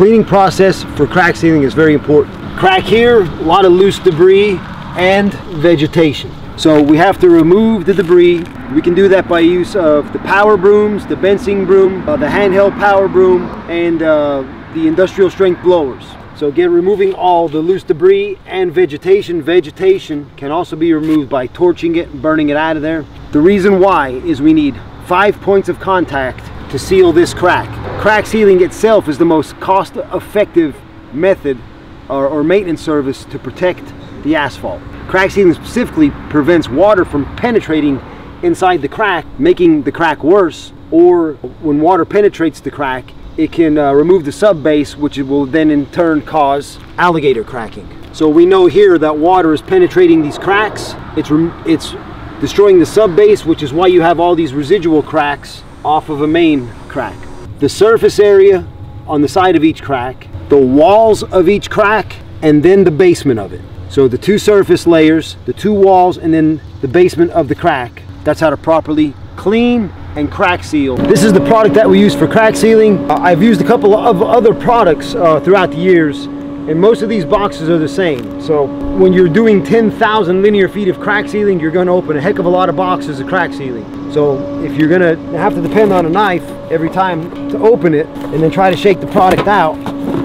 cleaning process for crack sealing is very important. Crack here, a lot of loose debris and vegetation. So we have to remove the debris. We can do that by use of the power brooms, the benzene broom, the handheld power broom, and the industrial strength blowers. So again, removing all the loose debris and vegetation. Vegetation can also be removed by torching it and burning it out of there. The reason why is we need 5 points of contact to seal this crack. Crack sealing itself is the most cost-effective method or maintenance service to protect the asphalt. Crack sealing specifically prevents water from penetrating inside the crack, making the crack worse, or when water penetrates the crack, it can remove the sub base, which will then in turn cause alligator cracking. So we know here that water is penetrating these cracks. It's destroying the sub base, which is why you have all these residual cracks off of a main crack. The surface area on the side of each crack, the walls of each crack, and then the basement of it. So the two surface layers, the two walls, and then the basement of the crack. That's how to properly clean and crack seal. This is the product that we use for crack sealing. I've used a couple of other products throughout the years, and most of these boxes are the same. So when you're doing 10,000 linear feet of crack sealing, you're going to open a heck of a lot of boxes of crack sealing. So if you're going to have to depend on a knife every time to open it and then try to shake the product out,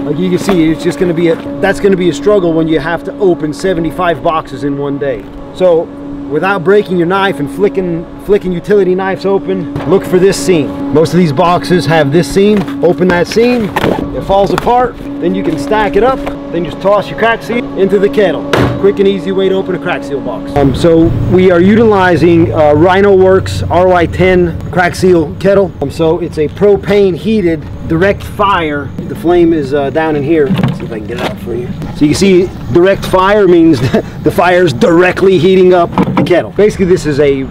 like you can see, it's just going to be that's going to be a struggle when you have to open 75 boxes in one day. So without breaking your knife and flicking utility knives open, look for this seam. Most of these boxes have this seam. Open that seam, it falls apart, then you can stack it up, then just toss your crack seal into the kettle. Quick and easy way to open a crack seal box. So we are utilizing Rhino Works RY10 crack seal kettle. So it's a propane heated direct fire. The flame is down in here. Let's see if I can get it out for you. So you can see direct fire means the fire is directly heating up the kettle. Basically this is a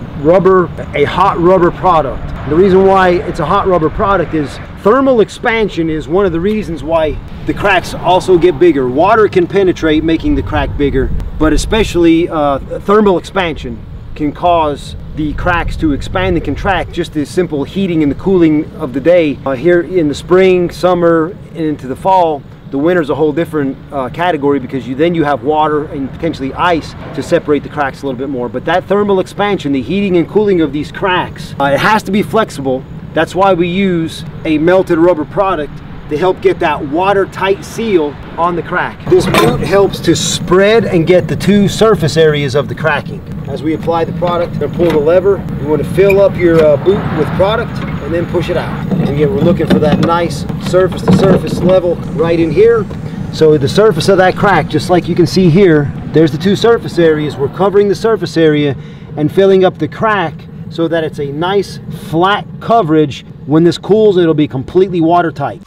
hot rubber product. The reason why it's a hot rubber product is thermal expansion is one of the reasons why the cracks also get bigger. Water can penetrate, making the crack bigger, but especially thermal expansion can cause the cracks to expand and contract. Just the simple heating and the cooling of the day. Here in the spring, summer, and into the fall, the winter's a whole different category, because then you have water and potentially ice to separate the cracks a little bit more. But that thermal expansion, the heating and cooling of these cracks, it has to be flexible. That's why we use a melted rubber product to help get that watertight seal on the crack. This boot helps to spread and get the two surface areas of the cracking. As we apply the product, you're gonna pull the lever. You want to fill up your boot with product and then push it out. And again, we're looking for that nice surface to surface level right in here. So the surface of that crack, just like you can see here, there's the two surface areas. We're covering the surface area and filling up the crack so that it's a nice flat coverage. When this cools, it'll be completely watertight.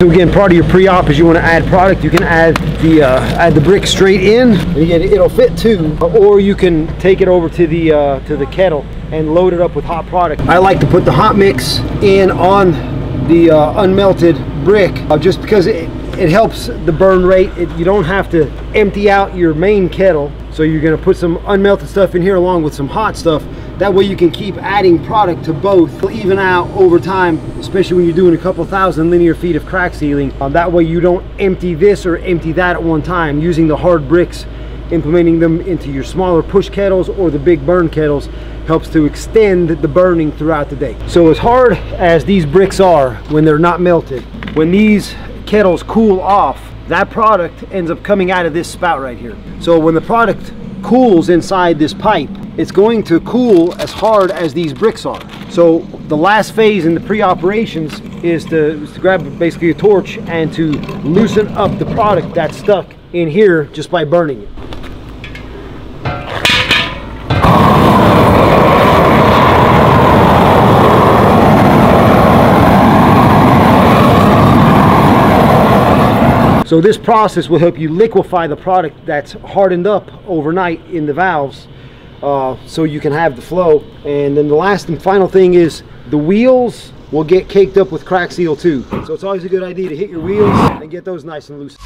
So again, part of your pre-op is you want to add product. You can add the brick straight in, and again, it'll fit too, or you can take it over to the kettle and load it up with hot product. I like to put the hot mix in on the unmelted brick, just because it helps the burn rate. You don't have to empty out your main kettle, so you're going to put some unmelted stuff in here along with some hot stuff. That way you can keep adding product to both. It'll even out over time, especially when you're doing a couple thousand linear feet of crack sealing. That way you don't empty this or empty that at one time. Using the hard bricks, implementing them into your smaller push kettles or the big burn kettles helps to extend the burning throughout the day. So as hard as these bricks are when they're not melted, when these kettles cool off, that product ends up coming out of this spout right here. So when the product cools inside this pipe, it's going to cool as hard as these bricks are. So the last phase in the pre-operations is to grab basically a torch and to loosen up the product that's stuck in here just by burning it. So this process will help you liquefy the product that's hardened up overnight in the valves, so you can have the flow. And then the last and final thing is the wheels will get caked up with crack seal too. So it's always a good idea to hit your wheels and get those nice and loose.